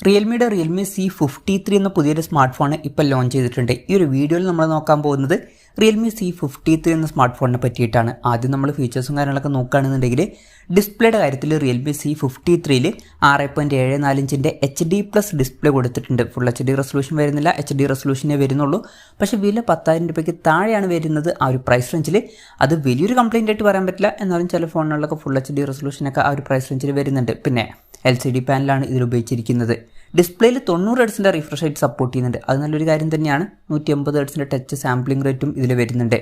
റിയൽമിയുടെ Realme C53 എന്ന പുതിയൊരു smart phone ഇപ്പോൾ ലോഞ്ച് ചെയ്തിട്ടുണ്ട്. ഈ ഒരു വീഡിയോയിൽ നമ്മൾ നോക്കാൻ പോകുന്നത് റിയൽമി C53 എന്ന സ്മാർട്ട് ഫോണിനെ പറ്റിയിട്ടാണ്. ആദ്യം നമ്മൾ ഫീച്ചേഴ്സും കാര്യങ്ങളൊക്കെ നോക്കുകയാണെന്നുണ്ടെങ്കിൽ ഡിസ്പ്ലേയുടെ കാര്യത്തിൽ റിയൽമി C53ൽ 6.74 ഇഞ്ചിൻ്റെ HD+ ഡിസ്പ്ലേ കൊടുത്തിട്ടുണ്ട്. ഫുൾ HD റെസൊല്യൂഷൻ വരുന്നില്ല, HD റെസൊല്യൂഷനേ വരുന്നുള്ളൂ. പക്ഷേ വില 10,000 രൂപയ്ക്ക് താഴെയാണ് വരുന്നത്. ആ ഒരു പ്രൈസ് റേഞ്ചിൽ അത് വലിയൊരു കംപ്ലയിൻ്റ് ആയിട്ട് പറയാൻ പറ്റില്ല. എന്നാലും ചില ഫോണുകളിലൊക്കെ ഫുൾ HD റെസൊല്യൂഷനൊക്കെ ആ ഒരു പ്രൈസ് റേഞ്ചിൽ വരുന്നുണ്ട്. പിന്നെ LCD പാനലാണ് ഇതിൽ ഉപയോഗിച്ചിരിക്കുന്നത്. ഡിസ്പ്ലേയിൽ 90 ഹെർട്സിൻ്റെ റിഫ്രഷ് റേറ്റ് സപ്പോർട്ട് ചെയ്യുന്നുണ്ട്. അത് നല്ലൊരു കാര്യം തന്നെയാണ്. 180 ഹെർട്സിൻ്റെ ടച്ച് സാമ്പിളിംഗ് റേറ്റും ഇതിൽ വരുന്നുണ്ട്.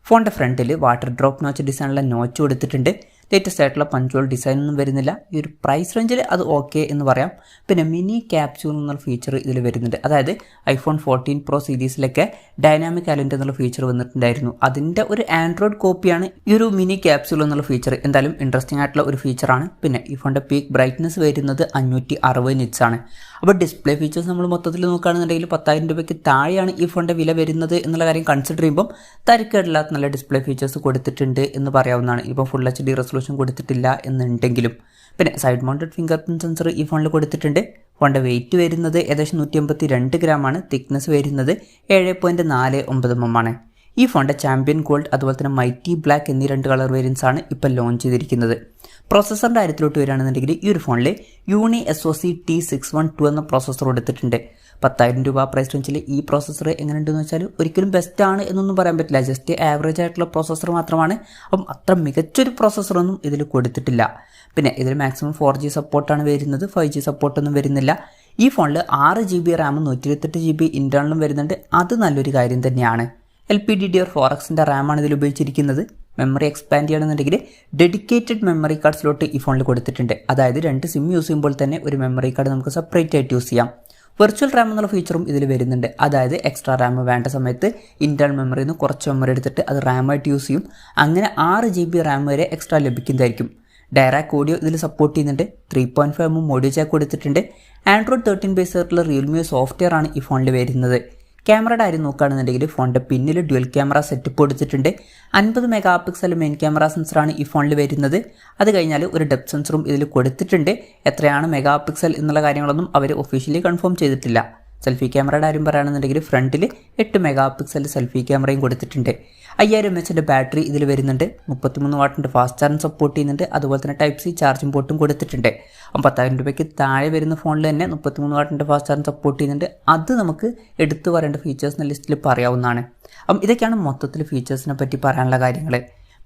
ഫോണിൻ്റെ ഫ്രണ്ടിൽ വാട്ടർ ഡ്രോപ്പ് നോച്ച് ഡിസൈനുള്ള നോച്ച് കൊടുത്തിട്ടുണ്ട്. ലേറ്റസ്റ്റ് ആയിട്ടുള്ള പഞ്ച്വൽ ഡിസൈനൊന്നും വരുന്നില്ല. ഈ ഒരു പ്രൈസ് റേഞ്ചിൽ അത് ഓക്കെ എന്ന് പറയാം. പിന്നെ മിനി ക്യാപ്സ്യൂൾ എന്നുള്ള ഫീച്ചർ ഇതിൽ വരുന്നുണ്ട്. അതായത് iPhone 14 Pro സീരീസിലൊക്കെ ഡൈനാമിക് ഐലൻഡ് എന്നുള്ള ഫീച്ചർ വന്നിട്ടുണ്ടായിരുന്നു. അതിൻ്റെ ഒരു ആൻഡ്രോയിഡ് കോപ്പിയാണ് ഈ ഒരു മിനി ക്യാപ്സ്യൂൾ എന്നുള്ള ഫീച്ചർ. എന്തായാലും ഇൻട്രസ്റ്റിംഗ് ആയിട്ടുള്ള ഒരു ഫീച്ചറാണ്. പിന്നെ ഈ ഫോണിൻ്റെ പീക്ക് ബ്രൈറ്റ്നസ് വരുന്നത് 560 നിറ്റ്സ് ആണ്. അപ്പോൾ ഡിസ്പ്ലേ ഫീച്ചേഴ്സ് നമ്മൾ മൊത്തത്തിൽ നോക്കുകയാണെന്നുണ്ടെങ്കിൽ 10,000 രൂപയ്ക്ക് താഴെയാണ് ഈ ഫോണിൻ്റെ വില വരുന്നത് എന്നുള്ള കാര്യം കൺസിഡർ ചെയ്യുമ്പോൾ തരക്കേടില്ലാത്ത നല്ല ഡിസ്പ്ലേ ഫീച്ചേഴ്സ് കൊടുത്തിട്ടുണ്ട് എന്ന് പറയാവുന്നതാണ്. ഇപ്പോൾ ഫുൾ HD റെസൊല്യൂഷൻ കൊടുത്തിട്ടില്ല എന്നുണ്ടെങ്കിലും. പിന്നെ side mounted finger print sensor ഈ ഫോണിൽ കൊടുത്തിട്ടുണ്ട്. ഫോണിൻ്റെ വെയിറ്റ് വരുന്നത് ഏകദേശം 182 ഗ്രാമാണ്. തിക്നെസ് വരുന്നത് 7.49 mm ആണ്. ഈ ഫോണിൻ്റെ ചാമ്പ്യൻ ഗോൾഡ് അതുപോലെ തന്നെ മൈറ്റി ബ്ലാക്ക് എന്നീ 2 കളർ വേരിയൻസ് ആണ് ഇപ്പോൾ ലോഞ്ച് ചെയ്തിരിക്കുന്നത്. പ്രോസസ്സറിൻ്റെ കാര്യത്തിലോട്ട് വരികയാണെന്നുണ്ടെങ്കിൽ ഈ ഒരു ഫോണിൽ unisoc T612 എന്ന പ്രോസസ്സർ കൊടുത്തിട്ടുണ്ട്. 10,000 രൂപ പ്രൈസ് റേഞ്ചിൽ ഈ പ്രോസസ്സർ എങ്ങനെയുണ്ടെന്ന് വെച്ചാൽ ഒരിക്കലും ബെസ്റ്റ് ആണ് എന്നൊന്നും പറയാൻ പറ്റില്ല. ജസ്റ്റ് ആവറേജ് ആയിട്ടുള്ള പ്രോസസ്സർ മാത്രമാണ്. അപ്പം അത്ര മികച്ചൊരു പ്രോസസ്സറൊന്നും ഇതിൽ കൊടുത്തിട്ടില്ല. പിന്നെ ഇതിൽ മാക്സിമം 4G സപ്പോർട്ടാണ് വരുന്നത്, 5G സപ്പോർട്ടൊന്നും വരുന്നില്ല. ഈ ഫോണിൽ 6GB റാമും 128GB ഇൻറ്റേർണലും വരുന്നുണ്ട്. അത് നല്ലൊരു കാര്യം തന്നെയാണ്. LPDDR4Xൻ്റെ റാമാണ് ഇതിൽ ഉപയോഗിച്ചിരിക്കുന്നത്. മെമ്മറി എക്സ്പാൻഡ് ചെയ്യണമെന്നുണ്ടെങ്കിൽ ഡെഡിക്കേറ്റഡ് മെമ്മറി കാർഡ് സ്ലോട്ട് ഈ ഫോണിൽ കൊടുത്തിട്ടുണ്ട്. അതായത് 2 സിം യൂസ് ചെയ്യുമ്പോൾ തന്നെ ഒരു മെമ്മറി കാർഡ് നമുക്ക് സെപ്പറേറ്റ് ആയിട്ട് യൂസ് ചെയ്യാം. വെർച്വൽ റാം എന്നുള്ള ഫീച്ചറും ഇതിൽ വരുന്നുണ്ട്. അതായത് എക്സ്ട്രാ റാം വേണ്ട സമയത്ത് ഇൻറ്റേർണൽ മെമ്മറിയിൽ നിന്ന് കുറച്ച് മെമ്മറി എടുത്തിട്ട് അത് റാമായിട്ട് യൂസ് ചെയ്യും. അങ്ങനെ 6GB റാം വരെ എക്സ്ട്രാ ലഭിക്കുന്നതായിരിക്കും. ഡയറാക്ട് ഓഡിയോ ഇതിൽ സപ്പോർട്ട് ചെയ്യുന്നുണ്ട്. 3.5mm ഓഡിയോ ജാക്ക് കൊടുത്തിട്ടുണ്ട്. Android 13 ബേസ് ആയിട്ടുള്ള റിയൽമി സോഫ്റ്റ്വെയർ ആണ് ഈ ഫോണിൽ വരുന്നത്. ക്യാമറയുടെ കാര്യം നോക്കുകയാണെന്നുണ്ടെങ്കിൽ ഫോണിൻ്റെ പിന്നിൽ ഡ്യുവൽ ക്യാമറ സെറ്റപ്പ് കൊടുത്തിട്ടുണ്ട്. 50 മെഗാ മെയിൻ ക്യാമറ സെൻസറാണ് ഈ ഫോണിൽ വരുന്നത്. അത് കഴിഞ്ഞാൽ ഒരു ഡെപ്ത് സെൻസറും ഇതിൽ കൊടുത്തിട്ടുണ്ട്. എത്രയാണ് മെഗാ പിക്സൽ എന്നുള്ള കാര്യങ്ങളൊന്നും അവർ ഒഫീഷ്യലി കൺഫേം ചെയ്തിട്ടില്ല. സെൽഫി ക്യാമറയുടെ കാര്യം പറയുകയാണെന്നുണ്ടെങ്കിൽ ഫ്രണ്ടിൽ 8 മെഗാ പിക്സൽ സെൽഫി ക്യാമറയും കൊടുത്തിട്ടുണ്ട്. 5000 mAh ബാറ്ററി ഇതിൽ വരുന്നുണ്ട്. 33 വാട്ടിൻ്റെ ഫാസ്റ്റ് ചാർജ് സപ്പോർട്ട് ചെയ്യുന്നുണ്ട്. അതുപോലെ തന്നെ Type C ചാർജിംഗ് പോർട്ടും കൊടുത്തിട്ടുണ്ട്. അപ്പം 10,000 രൂപയ്ക്ക് താഴെ വരുന്ന ഫോണിൽ തന്നെ 33 വാട്ടിൻ്റെ ഫാസ്റ്റ് ചാർജ് സപ്പോർട്ട് ചെയ്യുന്നുണ്ട്. അത് നമുക്ക് എടുത്തു പറയേണ്ട ഫീച്ചേഴ്സിൻ്റെ ലിസ്റ്റിൽ പറയാവുന്നതാണ്. അപ്പം ഇതൊക്കെയാണ് മൊത്തത്തിൽ ഫീച്ചേഴ്സിനെ പറ്റി പറയാനുള്ള കാര്യങ്ങൾ.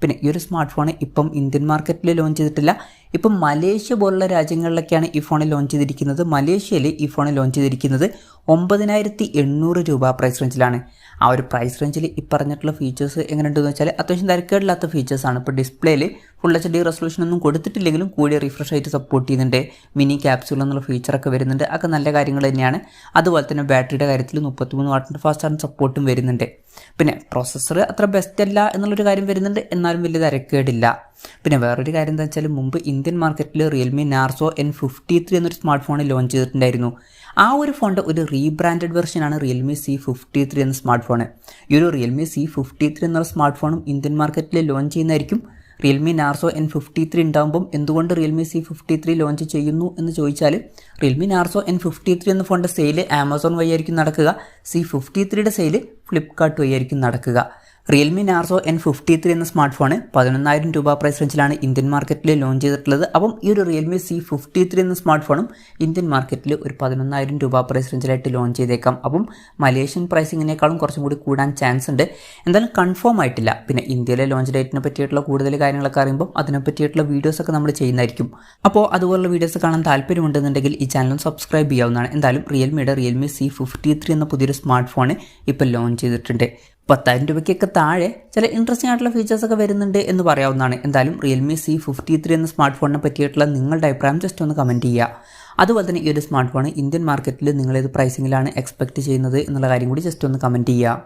പിന്നെ ഈ ഒരു സ്മാർട്ട് ഫോൺ ഇപ്പം ഇന്ത്യൻ മാർക്കറ്റിൽ ലോഞ്ച് ചെയ്തിട്ടില്ല. ഇപ്പം മലേഷ്യ പോലുള്ള രാജ്യങ്ങളിലൊക്കെയാണ് ഈ ഫോൺ ലോഞ്ച് ചെയ്തിരിക്കുന്നത്. മലേഷ്യയിൽ ഈ ഫോൺ ലോഞ്ച് ചെയ്തിരിക്കുന്നത് 9,800 രൂപ പ്രൈസ് റേഞ്ചിലാണ്. ആ ഒരു പ്രൈസ് റേഞ്ചിൽ ഈ പറഞ്ഞിട്ടുള്ള ഫീച്ചേഴ്സ് എങ്ങനെയുണ്ടെന്ന് വെച്ചാൽ അത്യാവശ്യം തരക്കേടില്ലാത്ത ഫീച്ചേഴ്സാണ്. ഇപ്പോൾ ഡിസ്പ്ലേയിൽ ഫുൾ HD റെസൊല്യൂഷനൊന്നും കൊടുത്തിട്ടില്ലെങ്കിലും കൂടിയ റിഫ്രഷ് ആയിട്ട് സപ്പോർട്ട് ചെയ്യുന്നുണ്ട്. മിനി ക്യാപ്സ്യൂൾ എന്നുള്ള ഫീച്ചറൊക്കെ വരുന്നുണ്ട്. അതൊക്കെ നല്ല കാര്യങ്ങൾ തന്നെയാണ്. അതുപോലെ തന്നെ ബാറ്ററിയുടെ കാര്യത്തിൽ 33 വാട്ടിൻ്റെ ഫാസ്റ്റ് ചാർജ് സപ്പോർട്ടും വരുന്നുണ്ട്. പിന്നെ പ്രോസസ്സർ അത്ര ബെസ്റ്റ് അല്ല എന്നുള്ളൊരു കാര്യം വരുന്നുണ്ട്. എന്നാലും വലിയ തരക്കേടില്ല. പിന്നെ വേറൊരു കാര്യം എന്താ വെച്ചാൽ മുമ്പ് ഇന്ത്യൻ മാർക്കറ്റിൽ റിയൽമി നാർസോ N53 എന്നൊരു സ്മാർട്ട് ഫോൺ ലോഞ്ച് ചെയ്തിട്ടുണ്ടായിരുന്നു. ആ ഒരു ഫോണിൻ്റെ ഒരു റീബ്രാൻഡഡ് വെർഷനാണ് റിയൽമി C53 എന്ന സ്മാർട്ട് ഫോൺ. ഈ ഒരു റിയൽമി C53 എന്നുള്ള സ്മാർട്ട് ഫോണും ഇന്ത്യൻ മാർക്കറ്റിൽ ലോഞ്ച് ചെയ്യുന്നതായിരിക്കും. റിയൽമി നാർസോ N53 ഉണ്ടാകുമ്പം എന്തുകൊണ്ട് റിയൽമി C53 ലോഞ്ച് ചെയ്യുന്നു എന്ന് ചോദിച്ചാൽ റിയൽമി നാർസോ N53 എന്ന ഫോണിൻ്റെ സെയിൽ ആമസോൺ വഴിയായിരിക്കും നടക്കുക. C53യുടെ സെയിൽ ഫ്ലിപ്കാർട്ട് വഴിയായിരിക്കും നടക്കുക. റിയൽമി നാർസോ N53 എന്ന സ്മാർട്ട് ഫോൺ 11,000 രൂപ പ്രൈസ് റേഞ്ചിലാണ് ഇന്ത്യൻ മാർക്കറ്റിൽ ലോഞ്ച് ചെയ്തിട്ടുള്ളത്. അപ്പം ഈ ഒരു റിയൽമി C53 എന്ന സ്മാർട്ട് ഫോണും ഇന്ത്യൻ മാർക്കറ്റിൽ ഒരു 11,000 രൂപ പ്രൈസ് റേഞ്ചിലായിട്ട് ലോഞ്ച് ചെയ്തേക്കാം. അപ്പം മലേഷ്യൻ പ്രൈസിങ്ങിനേക്കാളും കുറച്ചും കൂടി കൂടാൻ ചാൻസ് ഉണ്ട്. എന്തായാലും കൺഫേം ആയിട്ടില്ല. പിന്നെ ഇന്ത്യയിലെ ലോഞ്ച് ഡേറ്റിനെ പറ്റിയിട്ടുള്ള കൂടുതൽ കാര്യങ്ങളൊക്കെ അറിയുമ്പോൾ അതിനെ പറ്റിയിട്ടുള്ള വീഡിയോസൊക്കെ നമ്മൾ ചെയ്യുന്നതായിരിക്കും. അപ്പോൾ അതുപോലുള്ള വീഡിയോസ് കാണാൻ താല്പര്യമുണ്ടെന്നുണ്ടെങ്കിൽ ഈ ചാനലും സബ്സ്ക്രൈബ് ചെയ്യാവുന്നതാണ്. എന്തായാലും റിയൽമിയുടെ റിയൽമി C53 എന്ന പുതിയൊരു സ്മാർട്ട് ഫോൺ ഇപ്പോൾ ലോഞ്ച് ചെയ്തിട്ടുണ്ട്. 10,000 രൂപയ്ക്കൊക്കെ താഴെ ചില ഇൻട്രസ്റ്റിംഗ് ആയിട്ടുള്ള ഫീച്ചേഴ്സൊക്കെ വരുന്നുണ്ട് എന്ന് പറയാവുന്നതാണ്. എന്തായാലും റിയൽമി C53 എന്ന സ്മാർട്ട് ഫോണിനെ പറ്റിയിട്ടുള്ള നിങ്ങളുടെ അഭിപ്രായം ജസ്റ്റ് ഒന്ന് കമൻറ്റ് ചെയ്യുക. അതുപോലെ തന്നെ ഈ ഒരു സ്മാർട്ട് ഫോൺ ഇന്ത്യൻ മാർക്കറ്റിൽ നിങ്ങളേത് പ്രൈസിങ്ങിലാണ് എക്സ്പെക്റ്റ് ചെയ്യുന്നത് എന്നുള്ള കാര്യം കൂടി ജസ്റ്റ് ഒന്ന് കമൻറ്റ് ചെയ്യുക.